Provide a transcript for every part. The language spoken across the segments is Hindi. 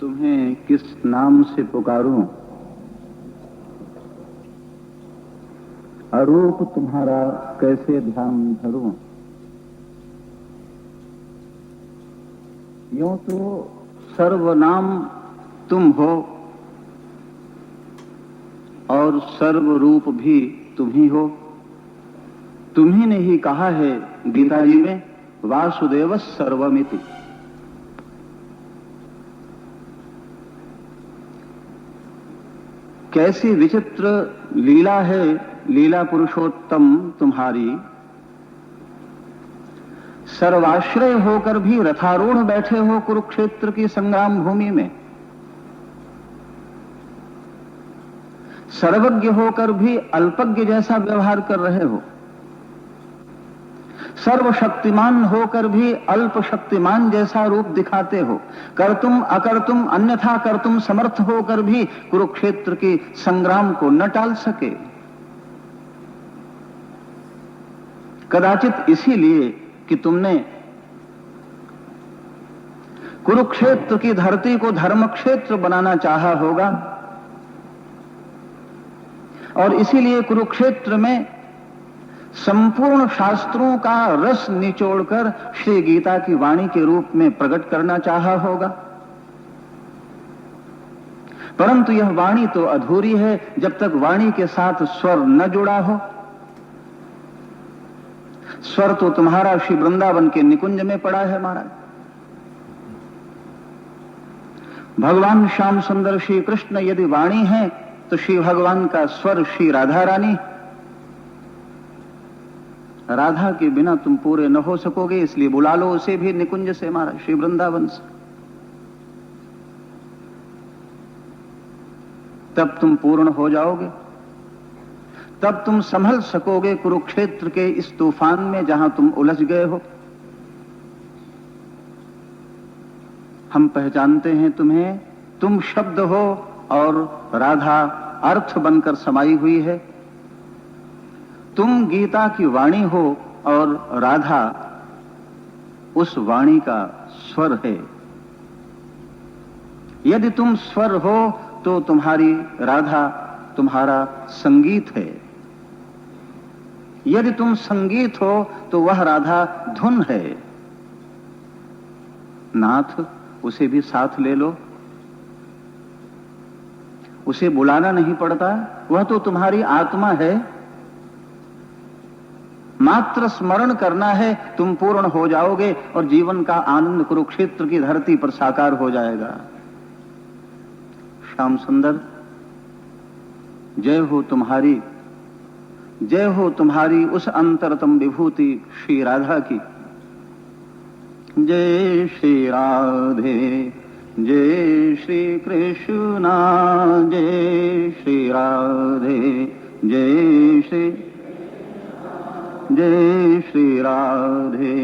तुम्हें किस नाम से पुकारूं, अरूप तुम्हारा कैसे ध्यान धरूं। यूं तो सर्वनाम तुम हो और सर्वरूप भी तुम ही हो। तुम्ही ने ही कहा है गीता जी में, वासुदेव सर्वमिति। कैसी विचित्र लीला है लीला पुरुषोत्तम तुम्हारी। सर्वाश्रय होकर भी रथारूढ़ बैठे हो कुरुक्षेत्र की संग्राम भूमि में। सर्वज्ञ होकर भी अल्पज्ञ जैसा व्यवहार कर रहे हो। सर्वशक्तिमान होकर भी अल्प शक्तिमान जैसा रूप दिखाते हो। कर्तुम अकर्तुम अन्यथा कर्तुम समर्थ होकर भी कुरुक्षेत्र की संग्राम को न टाल सके। कदाचित इसीलिए कि तुमने कुरुक्षेत्र की धरती को धर्म क्षेत्र बनाना चाहा होगा और इसीलिए कुरुक्षेत्र में संपूर्ण शास्त्रों का रस निचोड़कर श्री गीता की वाणी के रूप में प्रकट करना चाहा होगा। परंतु यह वाणी तो अधूरी है जब तक वाणी के साथ स्वर न जुड़ा हो। स्वर तो तुम्हारा श्री वृंदावन के निकुंज में पड़ा है महाराज। भगवान श्याम सुंदर श्री कृष्ण यदि वाणी है तो श्री भगवान का स्वर श्री राधा रानी। राधा के बिना तुम पूरे न हो सकोगे, इसलिए बुला लो उसे भी निकुंज से महाराज, श्री वृंदावन से। तब तुम पूर्ण हो जाओगे, तब तुम संभल सकोगे कुरुक्षेत्र के इस तूफान में जहां तुम उलझ गए हो। हम पहचानते हैं तुम्हें, तुम शब्द हो और राधा अर्थ बनकर समाई हुई है। तुम गीता की वाणी हो और राधा उस वाणी का स्वर है। यदि तुम स्वर हो तो तुम्हारी राधा तुम्हारा संगीत है। यदि तुम संगीत हो तो वह राधा धुन है। नाथ, उसे भी साथ ले लो। उसे बुलाना नहीं पड़ता, वह तो तुम्हारी आत्मा है। मात्र स्मरण करना है, तुम पूर्ण हो जाओगे और जीवन का आनंद कुरुक्षेत्र की धरती पर साकार हो जाएगा। श्याम सुंदर, जय हो तुम्हारी, जय हो तुम्हारी उस अंतरतम विभूति श्री राधा की। जय श्री राधे, जय श्री कृष्णा, जय श्री राधे, जय श्री, जय श्री राधे,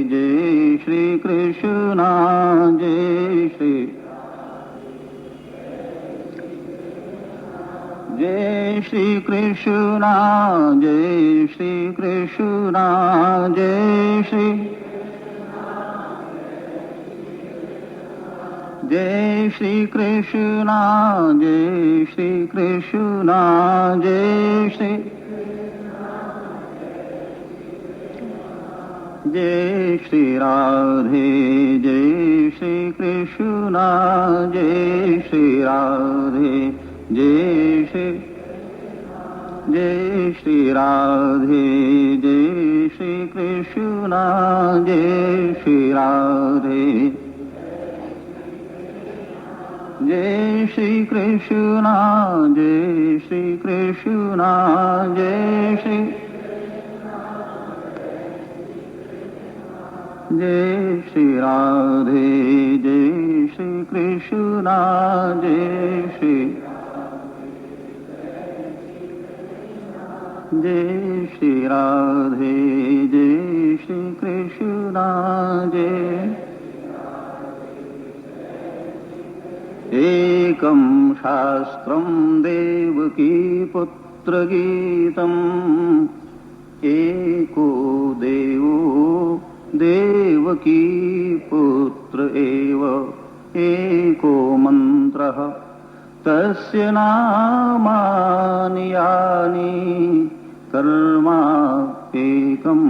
जय श्री कृष्णा, जय श्री, जय श्री कृष्णा, जय श्री कृष्णा, जय श्री, जय श्री कृष्णा, जय श्री कृष्णा, जय श्री, जय श्री राधे, जय श्री कृष्णा, जय श्री राधे, जय श्री, जय श्री राधे, जय श्री कृष्णा, जय श्री राधे, जय श्री कृष्णा, जय श्री कृष्णा, जय श्री, जय श्री राधे, जय श्री कृष्णा, जय श्री, जय श्री राधे, जय श्री कृष्णा, जय, एकं शास्त्रं देवकी पुत्र गीतम्, एको देवो देवकी पुत्र एव एको मंत्रः तस्य नामानि यानि कर्माप्येकं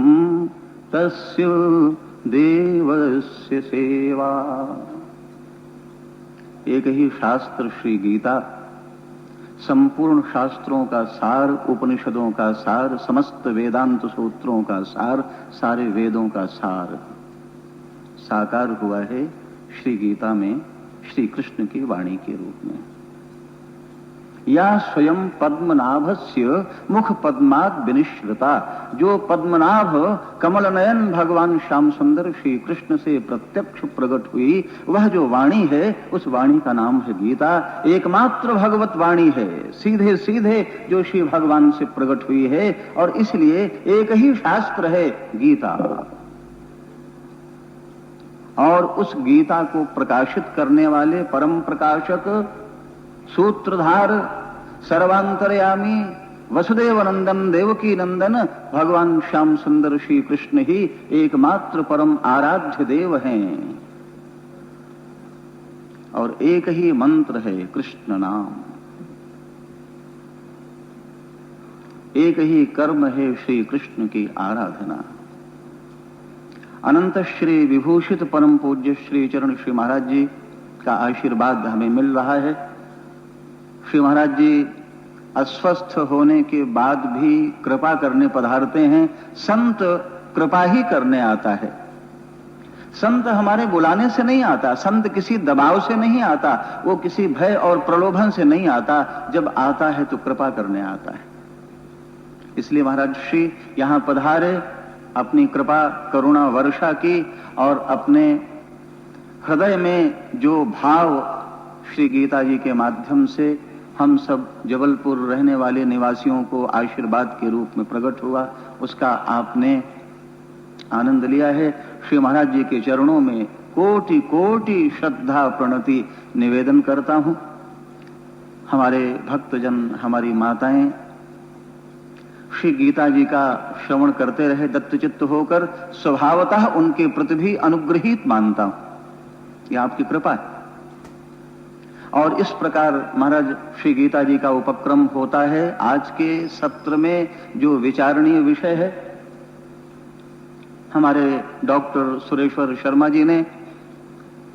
तस्य देवस्य सेवा। एक ही शास्त्र श्री गीता संपूर्ण शास्त्रों का सार, उपनिषदों का सार, समस्त वेदांत सूत्रों का सार, सारे वेदों का सार साकार हुआ है श्री गीता में श्री कृष्ण की वाणी के रूप में। या स्वयं पद्मनाभस्य मुख पद्मात् विनिश्रिता, जो पद्मनाभ कमल नयन भगवान श्याम सुंदर श्री कृष्ण से प्रत्यक्ष प्रकट हुई, वह जो वाणी है उस वाणी का नाम है गीता। एकमात्र भगवत वाणी है, सीधे सीधे जो श्री भगवान से प्रकट हुई है, और इसलिए एक ही शास्त्र है गीता। और उस गीता को प्रकाशित करने वाले परम प्रकाशक, सूत्रधार, सर्वांतर्यामी, वसुदेव नंदन, देवकी नंदन भगवान श्याम सुंदर श्री कृष्ण ही एकमात्र परम आराध्य देव हैं। और एक ही मंत्र है कृष्ण नाम, एक ही कर्म है श्री कृष्ण की आराधना। अनंत श्री विभूषित परम पूज्य श्री चरण श्री महाराज जी का आशीर्वाद हमें मिल रहा है। श्री महाराज जी अस्वस्थ होने के बाद भी कृपा करने पधारते हैं। संत कृपा ही करने आता है, संत हमारे बुलाने से नहीं आता, संत किसी दबाव से नहीं आता, वो किसी भय और प्रलोभन से नहीं आता। जब आता है तो कृपा करने आता है। इसलिए महाराज श्री यहां पधारे, अपनी कृपा करुणा वर्षा की, और अपने हृदय में जो भाव श्री गीता जी के माध्यम से हम सब जबलपुर रहने वाले निवासियों को आशीर्वाद के रूप में प्रकट हुआ, उसका आपने आनंद लिया है। श्री महाराज जी के चरणों में कोटि कोटि श्रद्धा प्रणति निवेदन करता हूं। हमारे भक्तजन, हमारी माताएं श्री गीता जी का श्रवण करते रहे दत्तचित्त होकर, स्वभावतः उनके प्रति भी अनुग्रहित मानता हूं। यह आपकी कृपा है। और इस प्रकार महाराज श्री गीता जी का उपक्रम होता है। आज के सत्र में जो विचारणीय विषय है, हमारे डॉक्टर सुरेश्वर शर्मा जी ने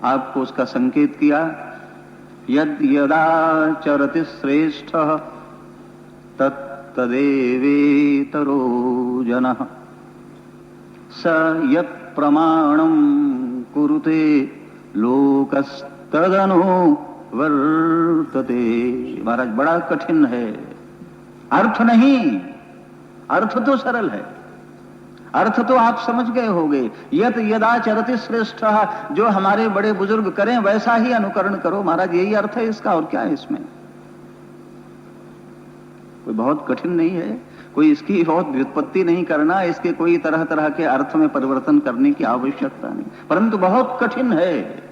आपको उसका संकेत किया। यद यदाचरति श्रेष्ठः तदेवेतरो जनः स यत् प्रमाणं कुरुते लोकस्तदनु वर्तते। महाराज बड़ा कठिन है, अर्थ नहीं, अर्थ तो सरल है, अर्थ तो आप समझ गए होंगे। यत यदाचरति श्रेष्ठः, जो हमारे बड़े बुजुर्ग करें वैसा ही अनुकरण करो। महाराज यही अर्थ है इसका, और क्या है इसमें? कोई बहुत कठिन नहीं है, कोई इसकी बहुत व्युत्पत्ति नहीं करना, इसके कोई तरह तरह के अर्थ में परिवर्तन करने की आवश्यकता नहीं, परंतु बहुत कठिन है।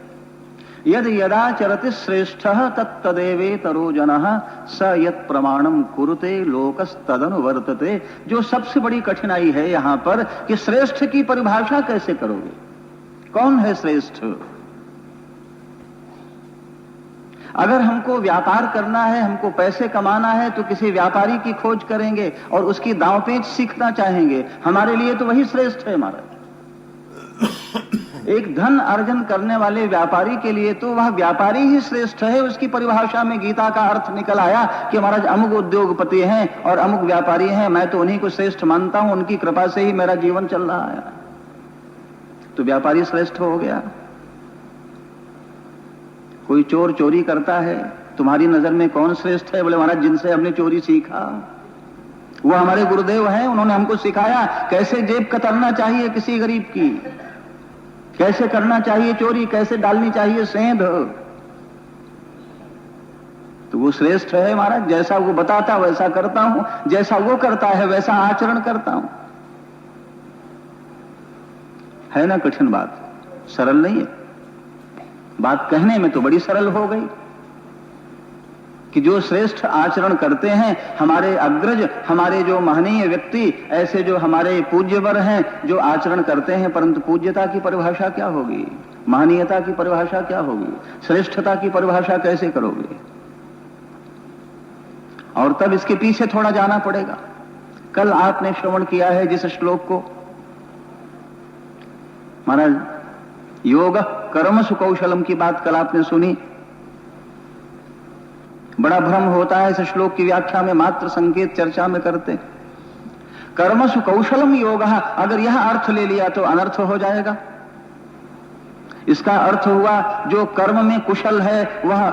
यद यदाचरति श्रेष्ठः तत्तदेवेतरो जनः स यत् प्रमाणं कुरुते लोकस्तदनु वर्तते। जो सबसे बड़ी कठिनाई है यहां पर कि श्रेष्ठ की परिभाषा कैसे करोगे? कौन है श्रेष्ठ? अगर हमको व्यापार करना है, हमको पैसे कमाना है, तो किसी व्यापारी की खोज करेंगे और उसकी दांवपेच सीखना चाहेंगे। हमारे लिए तो वही श्रेष्ठ है महाराज। एक धन अर्जन करने वाले व्यापारी के लिए तो वह व्यापारी ही श्रेष्ठ है। उसकी परिभाषा में गीता का अर्थ निकल आया कि महाराज अमुक उद्योगपति हैं और अमुक व्यापारी हैं, मैं तो उन्हीं को श्रेष्ठ मानता हूं, उनकी कृपा से ही मेरा जीवन चल रहा है। तो व्यापारी श्रेष्ठ हो गया। कोई चोर चोरी करता है, तुम्हारी नजर में कौन श्रेष्ठ है? बोले महाराज जिनसे हमने चोरी सीखा, वो हमारे गुरुदेव हैं, उन्होंने हमको सिखाया कैसे जेब कतरना चाहिए किसी गरीब की, कैसे करना चाहिए चोरी, कैसे डालनी चाहिए सेंध। तो वो श्रेष्ठ है महाराज। जैसा वो बताता वैसा करता हूं, जैसा वो करता है वैसा आचरण करता हूं। है ना कठिन बात? सरल नहीं है बात, कहने में तो बड़ी सरल हो गई। कि जो श्रेष्ठ आचरण करते हैं, हमारे अग्रज, हमारे जो महनीय व्यक्ति, ऐसे जो हमारे पूज्यवर हैं, जो आचरण करते हैं, परंतु पूज्यता की परिभाषा क्या होगी, महनीयता की परिभाषा क्या होगी, श्रेष्ठता की परिभाषा कैसे करोगे? और तब इसके पीछे थोड़ा जाना पड़ेगा। कल आपने श्रवण किया है जिस श्लोक को, महाराज योग कर्मसु कौशलम की बात कल आपने सुनी। बड़ा भ्रम होता है इस श्लोक की व्याख्या में, मात्र संकेत चर्चा में करते। कर्मसु कौशलम योग, अगर यह अर्थ ले लिया तो अनर्थ हो जाएगा। इसका अर्थ हुआ जो कर्म में कुशल है वह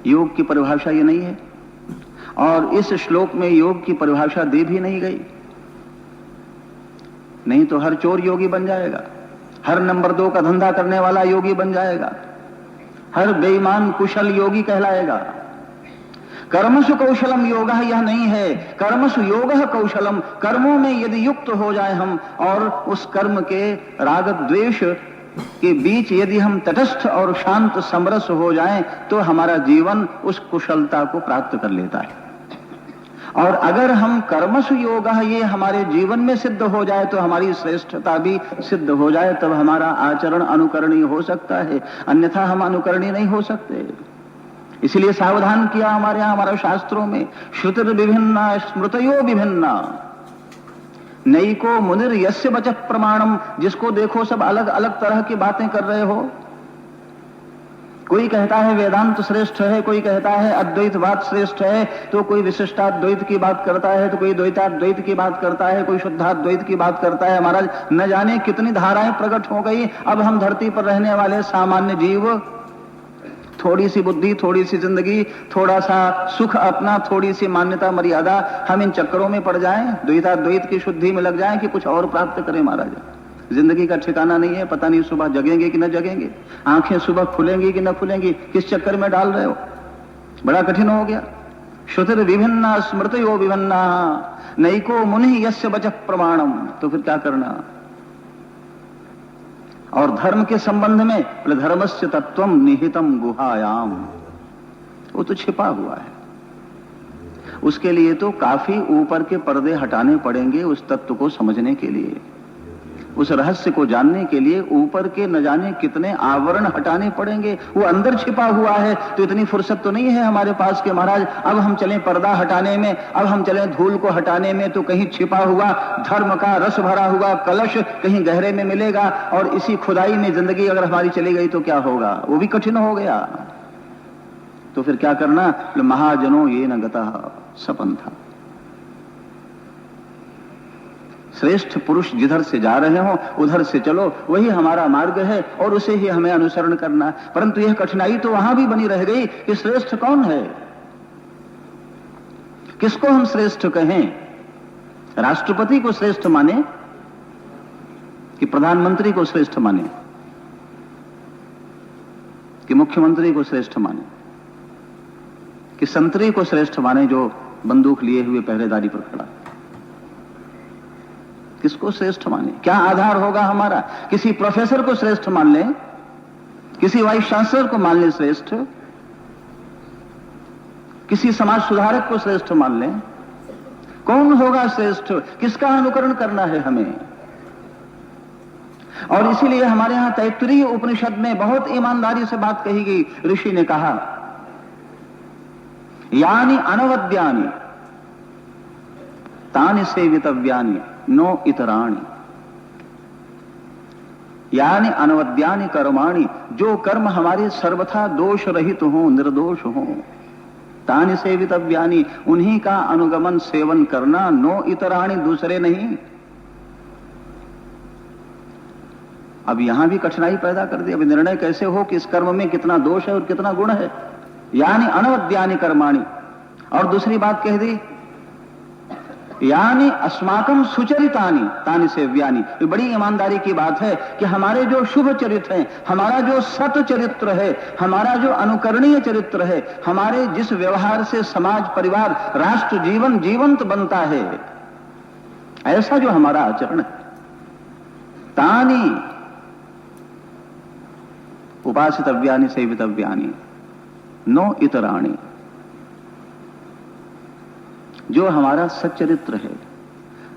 योग की परिभाषा ये नहीं है, और इस श्लोक में योग की परिभाषा दे भी नहीं गई। नहीं तो हर चोर योगी बन जाएगा, हर नंबर 2 का धंधा करने वाला योगी बन जाएगा, हर बेईमान कुशल योगी कहलाएगा। कर्मसु कौशलम योग यह नहीं है, कर्मसु योग कौशलम, कर्मों में यदि युक्त हो जाए हम, और उस कर्म के राग द्वेष के बीच यदि हम तटस्थ और शांत समरस हो जाएं, तो हमारा जीवन उस कुशलता को प्राप्त कर लेता है। और अगर हम कर्मसु योग ये हमारे जीवन में सिद्ध हो जाए, तो हमारी श्रेष्ठता भी सिद्ध हो जाए, तब हमारा आचरण अनुकरणीय हो सकता है, अन्यथा हम अनुकरणीय नहीं हो सकते। इसलिए सावधान किया हमारे यहां, हमारे शास्त्रों में, श्रुतिर विभिन्ना स्मृतयो विभिन्ना, नैको मुनिर यस्य वचः प्रमाणम, जिसको देखो सब अलग अलग तरह की बातें कर रहे हो। कोई कहता है वेदांत श्रेष्ठ है, कोई कहता है अद्वैतवाद श्रेष्ठ है, तो कोई विशिष्टाद्वैत की बात करता है, तो कोई द्वैताद्वैत की बात करता है, कोई शुद्धाद्वैत की बात करता है। महाराज न जाने कितनी धाराएं प्रकट हो गई। अब हम धरती पर रहने वाले सामान्य जीव, थोड़ी सी बुद्धि, थोड़ी सी जिंदगी, थोड़ा सा सुख अपना, थोड़ी सी मान्यता मर्यादा, हम इन चक्करों में पड़ जाएं, द्वैताद्वैत की शुद्धि में लग जाएं कि कुछ और प्राप्त करें। महाराज जिंदगी का ठिकाना नहीं है, पता नहीं सुबह जगेंगे कि न जगेंगे, आंखें सुबह खुलेंगी कि न खुलेंगी, किस चक्कर में डाल रहे हो, बड़ा कठिन हो गया। श्रुतिर विभिन्ना स्मृतयो विभिन्ना नैको मुनि यस्य वचः प्रमाणम, तो फिर क्या करना? और धर्म के संबंध में धर्मस्य तत्वम निहितम गुहायाम, वो तो छिपा हुआ है, उसके लिए तो काफी ऊपर के पर्दे हटाने पड़ेंगे उस तत्व को समझने के लिए, उस रहस्य को जानने के लिए ऊपर के न जाने कितने आवरण हटाने पड़ेंगे। वो अंदर छिपा हुआ है, तो इतनी फुर्सत तो नहीं है हमारे पास के महाराज अब हम चलें पर्दा हटाने में, अब हम चलें धूल को हटाने में, तो कहीं छिपा हुआ धर्म का रस भरा हुआ कलश कहीं गहरे में मिलेगा, और इसी खुदाई में जिंदगी अगर हमारी चली गई तो क्या होगा? वो भी कठिन हो गया। तो फिर क्या करना? महाजनों ये न गता सपंथा, श्रेष्ठ पुरुष जिधर से जा रहे हो उधर से चलो, वही हमारा मार्ग है और उसे ही हमें अनुसरण करना। परंतु यह कठिनाई तो वहां भी बनी रह गई कि श्रेष्ठ कौन है, किसको हम श्रेष्ठ कहें? राष्ट्रपति को श्रेष्ठ माने कि प्रधानमंत्री को श्रेष्ठ माने कि मुख्यमंत्री को श्रेष्ठ माने कि संतरी को श्रेष्ठ माने जो बंदूक लिए हुए पहरेदारी पर खड़ा? किसको श्रेष्ठ माने? क्या आधार होगा हमारा? किसी प्रोफेसर को श्रेष्ठ मान ले, किसी वाइस चांसलर को मान ले श्रेष्ठ, किसी समाज सुधारक को श्रेष्ठ मान ले, कौन होगा श्रेष्ठ? किसका अनुकरण करना है हमें? और इसीलिए हमारे यहां तैत्तिरीय उपनिषद में बहुत ईमानदारी से बात कही गई। ऋषि ने कहा यानी अनवद्यानि तानि सेवितव्यानि नो इतराणि, यानी अनवद्यानि कर्माणि, जो कर्म हमारे सर्वथा दोष रहित हो, निर्दोष हो, तानि सेवितव्यानि, उन्हीं का अनुगमन सेवन करना, नो इतराणि, दूसरे नहीं। अब यहां भी कठिनाई पैदा कर दी। अब निर्णय कैसे हो कि इस कर्म में कितना दोष है और कितना गुण है? यानी अनवद्यानि कर्माणि, और दूसरी बात कह दी यानी अस्माकम सुचरितानि तानि सेव्यानि। ये बड़ी ईमानदारी की बात है कि हमारे जो शुभ चरित्र हैं, हमारा जो सत चरित्र है, हमारा जो अनुकरणीय चरित्र है, हमारे जिस व्यवहार से समाज, परिवार, राष्ट्र, जीवन जीवंत बनता है, ऐसा जो हमारा आचरण है, तानि उपासितव्यानि सेवितव्यानि, नो इतराणी, जो हमारा सच्चरित्र है।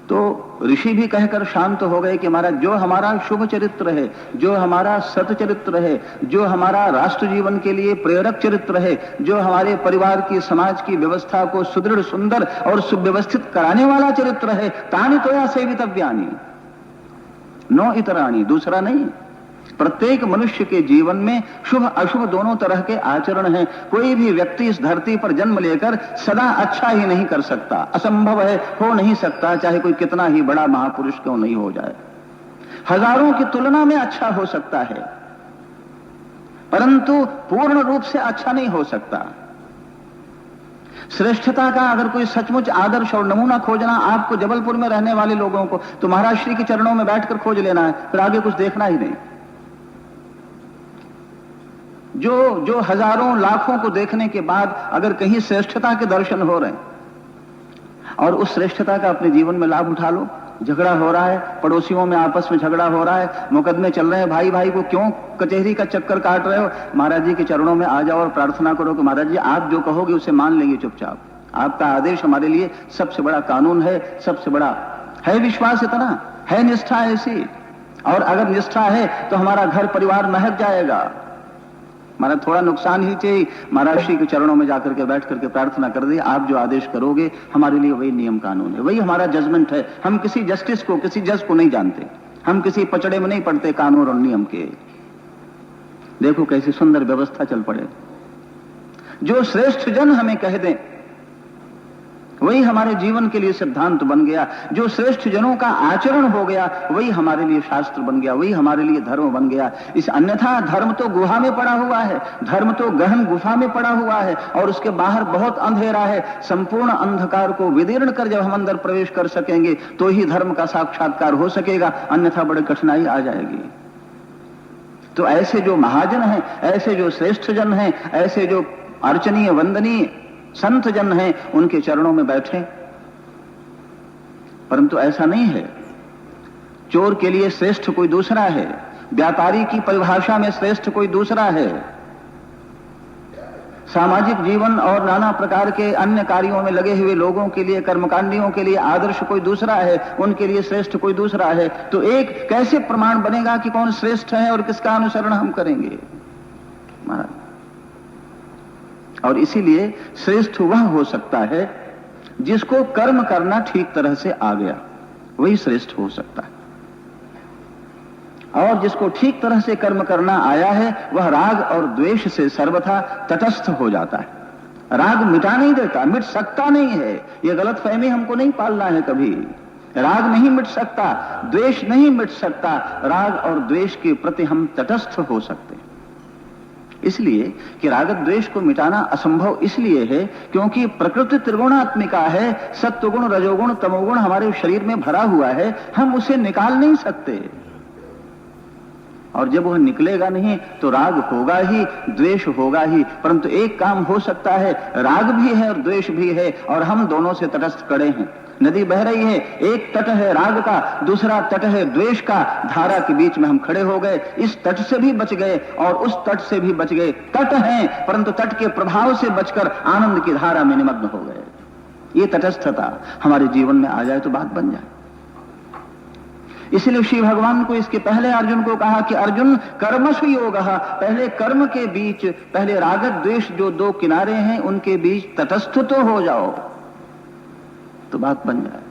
तो ऋषि भी कहकर शांत हो गए कि महाराज जो हमारा शुभ चरित्र है, जो हमारा सतचरित्र है, जो हमारा राष्ट्र जीवन के लिए प्रेरक चरित्र है, जो हमारे परिवार की समाज की व्यवस्था को सुदृढ़ सुंदर और सुव्यवस्थित कराने वाला चरित्र है, तानि तोया सेवितव्यानि, नो इतराणी, दूसरा नहीं। प्रत्येक मनुष्य के जीवन में शुभ अशुभ दोनों तरह के आचरण हैं। कोई भी व्यक्ति इस धरती पर जन्म लेकर सदा अच्छा ही नहीं कर सकता, असंभव है, हो नहीं सकता, चाहे कोई कितना ही बड़ा महापुरुष क्यों नहीं हो जाए। हजारों की तुलना में अच्छा हो सकता है, परंतु पूर्ण रूप से अच्छा नहीं हो सकता। श्रेष्ठता का अगर कोई सचमुच आदर्श और नमूना खोजना आपको जबलपुर में रहने वाले लोगों को तो महाराज श्री के चरणों में बैठकर खोज लेना है, फिर आगे कुछ देखना ही नहीं। जो हजारों लाखों को देखने के बाद अगर कहीं श्रेष्ठता के दर्शन हो रहे हैं और उस श्रेष्ठता का अपने जीवन में लाभ उठा लो। झगड़ा हो रहा है, पड़ोसियों में आपस में झगड़ा हो रहा है, मुकदमे चल रहे हैं, भाई भाई को क्यों कचहरी का चक्कर काट रहे हो, महाराज जी के चरणों में आ जाओ और प्रार्थना करो कि महाराज जी आप जो कहोगे उसे मान लेंगे चुपचाप। आपका आदेश हमारे लिए सबसे बड़ा कानून है, सबसे बड़ा है। विश्वास इतना है, निष्ठा ऐसी, और अगर निष्ठा है तो हमारा घर परिवार महक जाएगा। हमारा थोड़ा नुकसान ही चाहिए, महाराज श्री के चरणों में जाकर के बैठ करके प्रार्थना कर दी, आप जो आदेश करोगे हमारे लिए वही नियम कानून है, वही हमारा जजमेंट है। हम किसी जस्टिस को, किसी जज को नहीं जानते, हम किसी पचड़े में नहीं पड़ते कानून और नियम के। देखो कैसी सुंदर व्यवस्था चल पड़े। जो श्रेष्ठ जन हमें कह दें वही हमारे जीवन के लिए सिद्धांत बन गया। जो श्रेष्ठ जनों का आचरण हो गया वही हमारे लिए शास्त्र बन गया, वही हमारे लिए धर्म बन गया। इस अन्यथा धर्म तो गुहा में पड़ा हुआ है, धर्म तो गहन गुफा में पड़ा हुआ है और उसके बाहर बहुत अंधेरा है। संपूर्ण अंधकार को विदीर्ण कर जब हम अंदर प्रवेश कर सकेंगे तो ही धर्म का साक्षात्कार हो सकेगा, अन्यथा बड़ी कठिनाई आ जाएगी। तो ऐसे जो महाजन हैं, ऐसे जो श्रेष्ठ जन हैं, ऐसे जो अर्चनीय वंदनीय संत जन हैं, उनके चरणों में बैठे। परंतु ऐसा नहीं है। चोर के लिए श्रेष्ठ कोई दूसरा है, व्यापारी की परिभाषा में श्रेष्ठ कोई दूसरा है, सामाजिक जीवन और नाना प्रकार के अन्य कार्यों में लगे हुए लोगों के लिए, कर्मकांडियों के लिए आदर्श कोई दूसरा है, उनके लिए श्रेष्ठ कोई दूसरा है। तो एक कैसे प्रमाण बनेगा कि कौन श्रेष्ठ है और किसका अनुसरण हम करेंगे महाराज? और इसीलिए श्रेष्ठ वह हो सकता है जिसको कर्म करना ठीक तरह से आ गया, वही श्रेष्ठ हो सकता है। और जिसको ठीक तरह से कर्म करना आया है वह राग और द्वेष से सर्वथा तटस्थ हो जाता है। राग मिटा नहीं देता, मिट सकता नहीं है, यह गलतफहमी हमको नहीं पालना है कभी। राग नहीं मिट सकता, द्वेष नहीं मिट सकता, राग और द्वेष के प्रति हम तटस्थ हो सकते हैं। इसलिए कि राग द्वेष को मिटाना असंभव इसलिए है क्योंकि प्रकृति त्रिगुणात्मिका है, सत्वगुण रजोगुण तमोगुण हमारे शरीर में भरा हुआ है, हम उसे निकाल नहीं सकते। और जब वह निकलेगा नहीं तो राग होगा ही, द्वेष होगा ही। परंतु एक काम हो सकता है, राग भी है और द्वेष भी है और हम दोनों से तटस्थ खड़े हैं। नदी बह रही है, एक तट है राग का, दूसरा तट है द्वेष का, धारा के बीच में हम खड़े हो गए। इस तट से भी बच गए और उस तट से भी बच गए। तट हैं परंतु तट के प्रभाव से बचकर आनंद की धारा में निमग्न हो गए। ये तटस्थता हमारे जीवन में आ जाए तो बात बन जाए। इसलिए श्री भगवान को इसके पहले अर्जुन को कहा कि अर्जुन कर्मसु योगः, पहले कर्म के बीच, पहले राग द्वेष जो दो किनारे हैं उनके बीच तटस्थ तो हो जाओ तो बात बन जाए।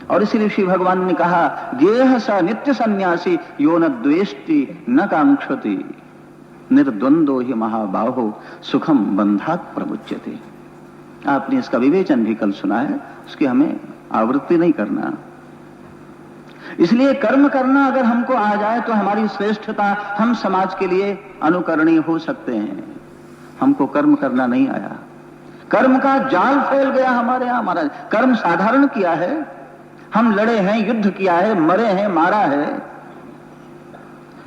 और इसीलिए श्री भगवान ने कहा गेह स नित्य सन्यासी यो न द्वेष्टि न कांक्षति निर्द्वंदो ही महाबाहो सुखम बंधात प्रमुच्यते। आपने इसका विवेचन भी कल सुना है, उसकी हमें आवृत्ति नहीं करना। इसलिए कर्म करना अगर हमको आ जाए तो हमारी श्रेष्ठता, हम समाज के लिए अनुकरणीय हो सकते हैं। हमको कर्म करना नहीं आया, कर्म का जाल फैल गया हमारे यहां महाराज। कर्म साधारण किया है, हम लड़े हैं, युद्ध किया है, मरे हैं, मारा है,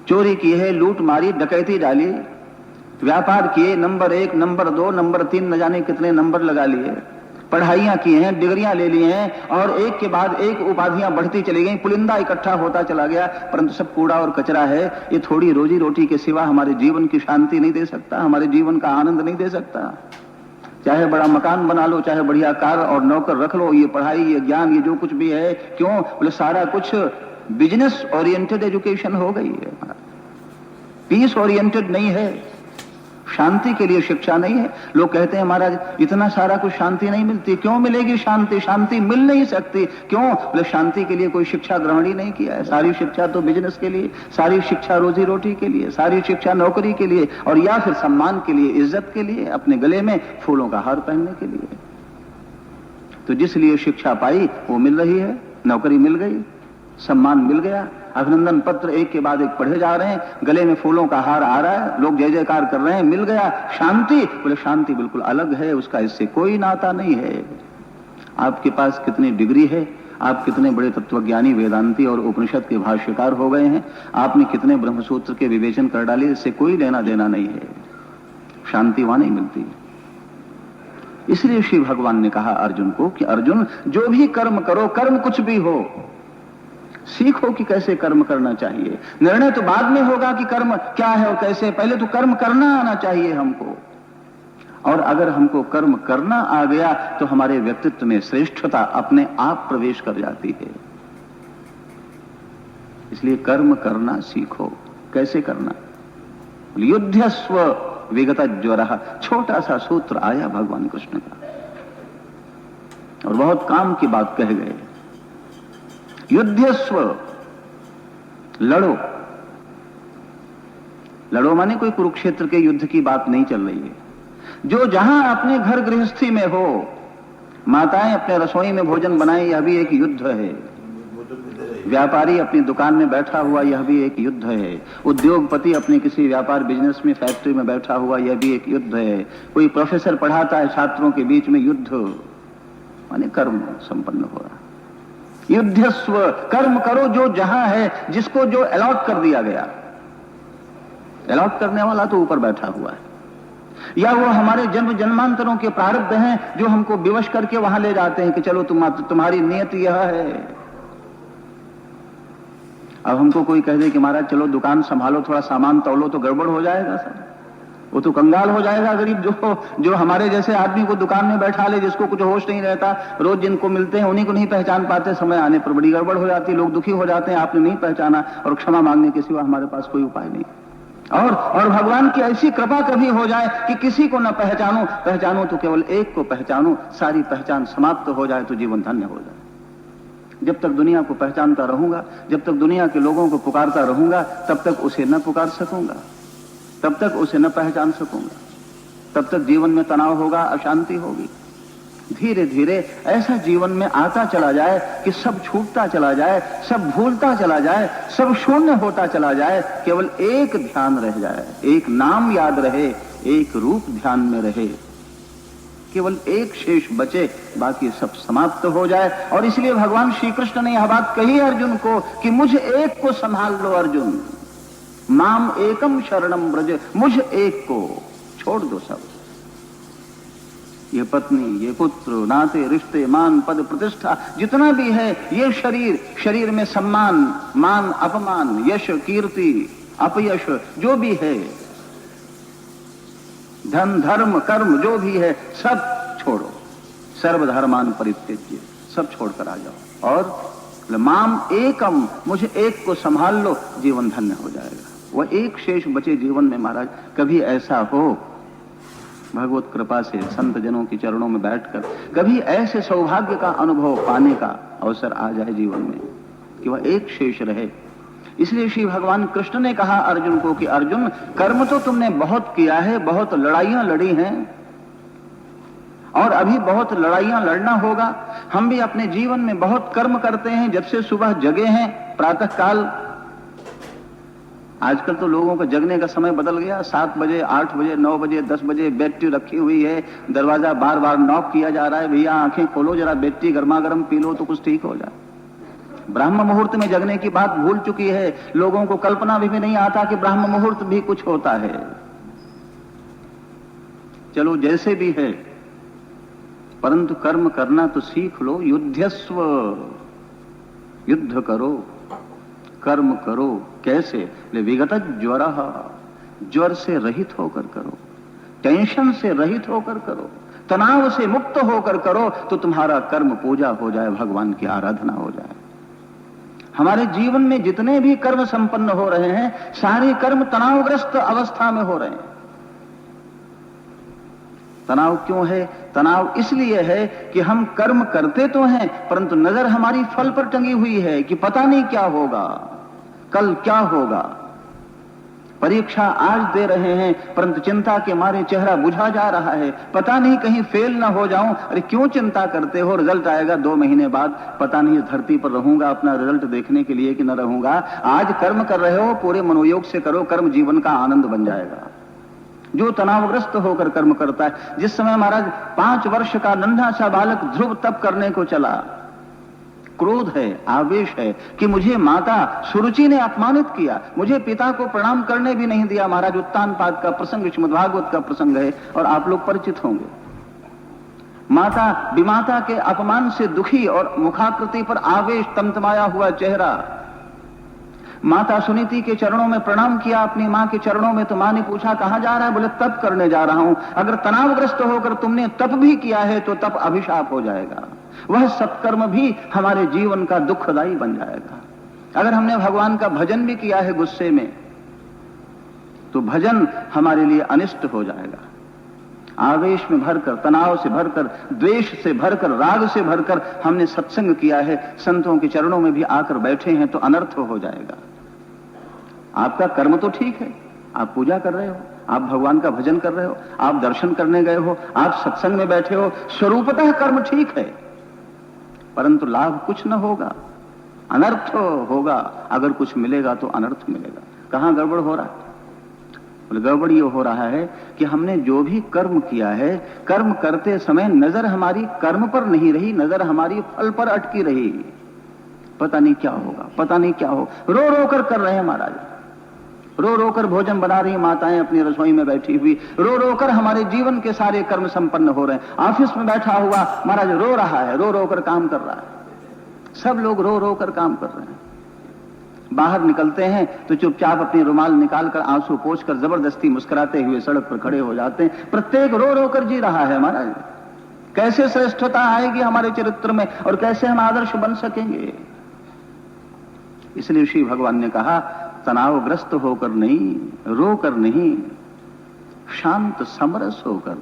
चोरी की है, लूट मारी, डकैती डाली, व्यापार किए, नंबर 1, नंबर 2, नंबर 3, न जाने कितने नंबर लगा लिए, पढ़ाइयां की हैं, डिग्रियां ले ली हैं और एक के बाद एक उपाधियां बढ़ती चली गई, पुलिंदा इकट्ठा होता चला गया, परंतु सब कूड़ा और कचरा है। ये थोड़ी रोजी रोटी के सिवा हमारे जीवन की शांति नहीं दे सकता, हमारे जीवन का आनंद नहीं दे सकता। चाहे बड़ा मकान बना लो, चाहे बढ़िया कार और नौकर रख लो, ये पढ़ाई, ये ज्ञान, ये जो कुछ भी है, क्यों बोले सारा कुछ बिजनेस ओरिएंटेड एजुकेशन हो गई है, पीस ओरिएंटेड नहीं है, शांति के लिए शिक्षा नहीं है। लोग कहते हैं महाराज इतना सारा कुछ शांति नहीं मिलती, क्यों मिलेगी शांति? शांति मिल नहीं सकती, क्यों बोले शांति के लिए कोई शिक्षा ग्रहण ही नहीं किया है। सारी शिक्षा तो बिजनेस के लिए, सारी शिक्षा रोजी रोटी के लिए, सारी शिक्षा नौकरी के लिए और या फिर सम्मान के लिए, इज्जत के लिए, अपने गले में फूलों का हार पहनने के लिए। तो जिस लिए शिक्षा पाई वो मिल रही है, नौकरी मिल गई, सम्मान मिल गया, अभिनंदन पत्र एक के बाद एक पढ़े जा रहे हैं, गले में फूलों का हार आ रहा है, लोग जय जयकार कर रहे हैं, मिल गया। शांति बोले शांति बिल्कुल अलग है, उसका इससे कोई नाता नहीं है। आपके पास कितनी डिग्री है, आप कितने बड़े तत्वज्ञानी, वेदांती और उपनिषद के भाष्यकार हो गए हैं, आपने कितने ब्रह्मसूत्र के विवेचन कर डाले, इससे कोई लेना देना नहीं है। शांति वहां नहीं मिलती। इसलिए श्री भगवान ने कहा अर्जुन को कि अर्जुन जो भी कर्म करो, कर्म कुछ भी हो, सीखो कि कैसे कर्म करना चाहिए। निर्णय तो बाद में होगा कि कर्म क्या है और कैसे, पहले तो कर्म करना आना चाहिए हमको। और अगर हमको कर्म करना आ गया तो हमारे व्यक्तित्व में श्रेष्ठता अपने आप प्रवेश कर जाती है। इसलिए कर्म करना सीखो। कैसे करना? युद्धस्व विगत ज्वरः, छोटा सा सूत्र आया भगवान कृष्ण का और बहुत काम की बात कह गए। युद्धस्व, लड़ो। लड़ो माने कोई कुरुक्षेत्र के युद्ध की बात नहीं चल रही है। जो जहां अपने घर गृहस्थी में हो, माताएं अपने रसोई में भोजन बनाएं, यह भी एक युद्ध है। व्यापारी अपनी दुकान में बैठा हुआ, यह भी एक युद्ध है। उद्योगपति अपने किसी व्यापार बिजनेस में, फैक्ट्री में बैठा हुआ, यह भी एक युद्ध है। कोई प्रोफेसर पढ़ाता है छात्रों के बीच में, युद्ध माने कर्म संपन्न हो रहा। युद्धस्व, कर्म करो जो जहां है, जिसको जो अलॉट कर दिया गया। अलॉट करने वाला तो ऊपर बैठा हुआ है, या वो हमारे जन्म जन्मांतरों के प्रारब्ध हैं जो हमको विवश करके वहां ले जाते हैं कि चलो तुम्हारी नियत यह है। अब हमको कोई कह दे कि महाराज चलो दुकान संभालो, थोड़ा सामान तौलो, तो गड़बड़ हो जाएगा सब, वो तो कंगाल हो जाएगा गरीब। जो हमारे जैसे आदमी को दुकान में बैठा ले, जिसको कुछ होश नहीं रहता, रोज जिनको मिलते हैं उन्हीं को नहीं पहचान पाते, समय आने पर बड़ी गड़बड़ हो जाती है, लोग दुखी हो जाते हैं। आपने नहीं पहचाना और क्षमा मांगने के सिवा हमारे पास कोई उपाय नहीं। और भगवान की ऐसी कृपा कभी हो जाए कि किसी को न पहचानो तो केवल एक को पहचानो, सारी पहचान समाप्त हो जाए तो जीवन धन्य हो जाए। जब तक दुनिया को पहचानता रहूंगा, जब तक दुनिया के लोगों को पुकारता रहूंगा, तब तक उसे न पुकार सकूंगा, तब तक उसे न पहचान सकूंगा, तब तक जीवन में तनाव होगा, अशांति होगी। धीरे धीरे ऐसा जीवन में आता चला जाए कि सब छूटता चला जाए, सब भूलता चला जाए, सब शून्य होता चला जाए, केवल एक ध्यान रह जाए, एक नाम याद रहे, एक रूप ध्यान में रहे, केवल एक शेष बचे, बाकी सब समाप्त हो जाए। और इसलिए भगवान श्री कृष्ण ने यह बात कही अर्जुन को कि मुझ एक को संभाल लो अर्जुन, माम एकम शरणम ब्रज, मुझ एक को छोड़ दो सब। ये पत्नी, ये पुत्र, नाते, रिश्ते, मान, पद, प्रतिष्ठा जितना भी है, ये शरीर में सम्मान, मान, अपमान, यश, कीर्ति, अपयश जो भी है, धन, धर्म, कर्म जो भी है, सब छोड़ो। सर्वधर्मान परित्यज्य, सब छोड़कर आ जाओ और माम एकम, मुझे एक को संभाल लो, जीवन धन्य हो जाएगा। वह एक शेष बचे जीवन में महाराज, कभी ऐसा हो भगवत कृपा से संत जनों के चरणों में बैठकर कभी ऐसे सौभाग्य का अनुभव पाने का अवसर आ जाए जीवन में कि वह एक शेष रहे। इसलिए श्री भगवान कृष्ण ने कहा अर्जुन को कि अर्जुन, कर्म तो तुमने बहुत किया है, बहुत लड़ाइयां लड़ी हैं और अभी बहुत लड़ाइयां लड़ना होगा। हम भी अपने जीवन में बहुत कर्म करते हैं, जब से सुबह जगे हैं प्रातः काल। आजकल तो लोगों का जगने का समय बदल गया, 7 बजे, 8 बजे, 9 बजे, 10 बजे बैटरी रखी हुई है, दरवाजा बार बार नॉक किया जा रहा है, भैया आंखें खोलो जरा, बैटरी गर्मा गर्म पी लो तो कुछ ठीक हो जाए। ब्रह्म मुहूर्त में जगने की बात भूल चुकी है, लोगों को कल्पना भी नहीं आता कि ब्रह्म मुहूर्त भी कुछ होता है। चलो जैसे भी है, परंतु कर्म करना तो सीख लो। युद्धस्व, युद्ध करो, कर्म करो। कैसे? विगत ज्वर, ज्वर से रहित होकर करो, टेंशन से रहित होकर करो, तनाव से मुक्त होकर करो, तो तुम्हारा कर्म पूजा हो जाए, भगवान की आराधना हो जाए। हमारे जीवन में जितने भी कर्म संपन्न हो रहे हैं, सारे कर्म तनावग्रस्त अवस्था में हो रहे हैं। तनाव क्यों है? तनाव इसलिए है कि हम कर्म करते तो हैं, परंतु नजर हमारी फल पर टंगी हुई है कि पता नहीं क्या होगा, कल क्या होगा। परीक्षा आज दे रहे हैं, परंतु चिंता के मारे चेहरा बुझा जा रहा है, पता नहीं कहीं फेल ना हो जाऊं। अरे क्यों चिंता करते हो? रिजल्ट आएगा 2 महीने बाद, पता नहीं इस धरती पर रहूंगा अपना रिजल्ट देखने के लिए कि न रहूंगा। आज कर्म कर रहे हो, पूरे मनोयोग से करो, कर्म जीवन का आनंद बन जाएगा। जो तनावग्रस्त होकर कर्म करता है, जिस समय महाराज 5 वर्ष का नन्हा सा बालक ध्रुव तप करने को चला, क्रोध है, आवेश है कि मुझे माता सुरुचि ने अपमानित किया, मुझे पिता को प्रणाम करने भी नहीं दिया। महाराज उत्तानपाद का प्रसंग, श्रीमद्भागवत का प्रसंग है और आप लोग परिचित होंगे। माता विमाता के अपमान से दुखी और मुखाकृति पर आवेश, तमतमाया हुआ चेहरा। माता सुनीति के चरणों में प्रणाम किया, अपनी मां के चरणों में। तो मां ने पूछा कहां जा रहा है? बोले तप करने जा रहा हूं। अगर तनावग्रस्त होकर तुमने तप भी किया है तो तप अभिशाप हो जाएगा, वह सत्कर्म भी हमारे जीवन का दुखदायी बन जाएगा। अगर हमने भगवान का भजन भी किया है गुस्से में, तो भजन हमारे लिए अनिष्ट हो जाएगा। आवेश में भरकर, तनाव से भरकर, द्वेष से भरकर, राग से भरकर हमने सत्संग किया है, संतों के चरणों में भी आकर बैठे हैं, तो अनर्थ हो जाएगा। आपका कर्म तो ठीक है, आप पूजा कर रहे हो, आप भगवान का भजन कर रहे हो, आप दर्शन करने गए हो, आप सत्संग में बैठे हो, स्वरूपतः कर्म ठीक है, परंतु लाभ कुछ न होगा, अनर्थ होगा। अगर कुछ मिलेगा तो अनर्थ मिलेगा। कहां गड़बड़ हो रहा है? गड़बड़ ये हो रहा है कि हमने जो भी कर्म किया है, कर्म करते समय नजर हमारी कर्म पर नहीं रही, नजर हमारी फल पर अटकी रही। पता नहीं क्या होगा, पता नहीं क्या हो। रो रो कर रहे हैं महाराज, रो रो कर भोजन बना रही माताएं अपनी रसोई में बैठी हुई, रो रो कर हमारे जीवन के सारे कर्म संपन्न हो रहे हैं। ऑफिस में बैठा हुआ महाराज रो रहा है, रो रो कर काम कर रहा है। सब लोग रो रो कर काम कर रहे हैं। बाहर निकलते हैं तो चुपचाप अपनी रुमाल निकालकर, आंसू पोंछकर, जबरदस्ती मुस्कुराते हुए सड़क पर खड़े हो जाते हैं। प्रत्येक रो रो कर जी रहा है महाराज। कैसे श्रेष्ठता आएगी हमारे चरित्र में और कैसे हम आदर्श बन सकेंगे? इसलिए श्री भगवान ने कहा, तनावग्रस्त होकर नहीं, रोकर नहीं, शांत समरस होकर।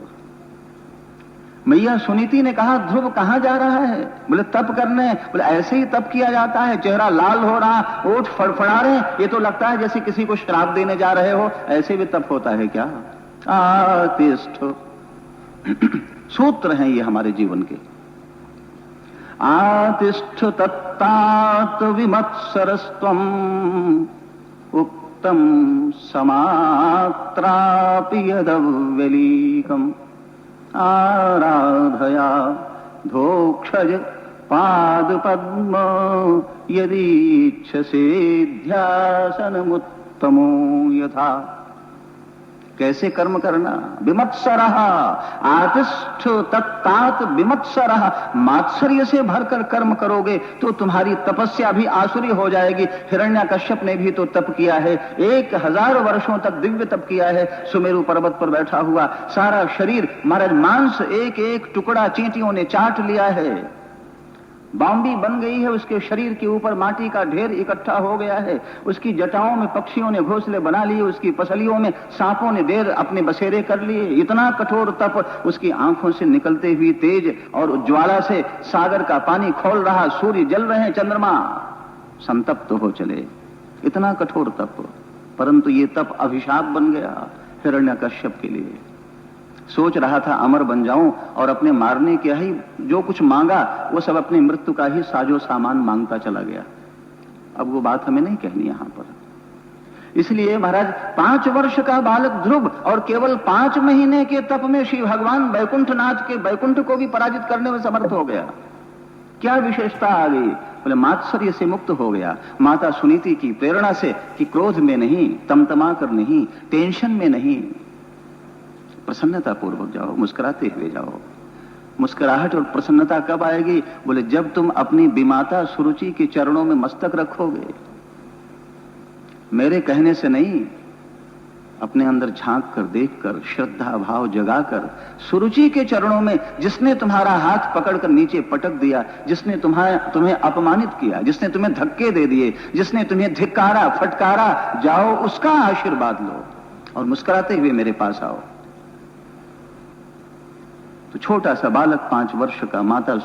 मैया सुनीति ने कहा, ध्रुव कहां जा रहा है? बोले तप करने। बोले ऐसे ही तप किया जाता है? चेहरा लाल हो रहा, ओठ फड़फड़ा रहे, ये तो लगता है जैसे किसी को श्राप देने जा रहे हो। ऐसे भी तप होता है क्या? आतिष्ठ सूत्र हैं ये हमारे जीवन के। आतिष्ठ तत्तात विमत्सरस्त्वं उक्तम समात्रापि यदव्यलीकम् आराधया धोक्षज पादपद्म यदीच्छसे ध्यासनमुत्तमो यथा। कैसे कर्म करना? विमत्सरः आतिष्ठ तत्तात विमत्सरः। मात्सर्य से भरकर कर्म करोगे तो तुम्हारी तपस्या भी आसुरी हो जाएगी। हिरण्यकश्यप ने भी तो तप किया है, 1000 वर्षों तक दिव्य तप किया है। सुमेरु पर्वत पर बैठा हुआ, सारा शरीर महाराज मांस एक एक टुकड़ा चींटियों ने चाट लिया है। बाउंडी बन गई है, उसके शरीर के ऊपर माटी का ढेर इकट्ठा हो गया है। उसकी जटाओं में पक्षियों ने घोंसले बना लिए, उसकी पसलियों में सांपों ने ढेर अपने बसेरे कर लिए। इतना कठोर तप, उसकी आंखों से निकलते हुई तेज और ज्वाला से सागर का पानी खोल रहा, सूर्य जल रहे हैं, चंद्रमा संतप्त हो चले। इतना कठोर तप, परंतु ये तप अभिशाप बन गया हिरण्यकश्यप के लिए। सोच रहा था अमर बन जाऊं और अपने मारने के ही जो कुछ मांगा वो सब अपनी मृत्यु का ही साजो सामान मांगता चला गया। अब वो बात हमें नहीं कहनी यहां पर। इसलिए महाराज 5 वर्ष का बालक ध्रुव और केवल 5 महीने के तप में श्री भगवान बैकुंठनाथ के बैकुंठ को भी पराजित करने में समर्थ हो गया। क्या विशेषता आ गई? बोले मात्सर्य से मुक्त हो गया, माता सुनीति की प्रेरणा से कि क्रोध में नहीं, तमतमा कर नहीं, टेंशन में नहीं, प्रसन्नता पूर्वक जाओ, मुस्कुराते हुए जाओ। मुस्कुराहट और प्रसन्नता कब आएगी? बोले जब तुम अपनी विमाता सुरुचि के चरणों में मस्तक रखोगे। मेरे कहने से नहीं, अपने अंदर झांक कर, देख कर, श्रद्धा भाव जगाकर सुरुचि के चरणों में, जिसने तुम्हारा हाथ पकड़कर नीचे पटक दिया, जिसने तुम्हें अपमानित किया, जिसने तुम्हें धक्के दे दिए, जिसने तुम्हें धिक्कारा, फटकारा, जाओ उसका आशीर्वाद लो और मुस्कुराते हुए मेरे पास आओ। तो छोटा सा बालक 5 वर्ष का माता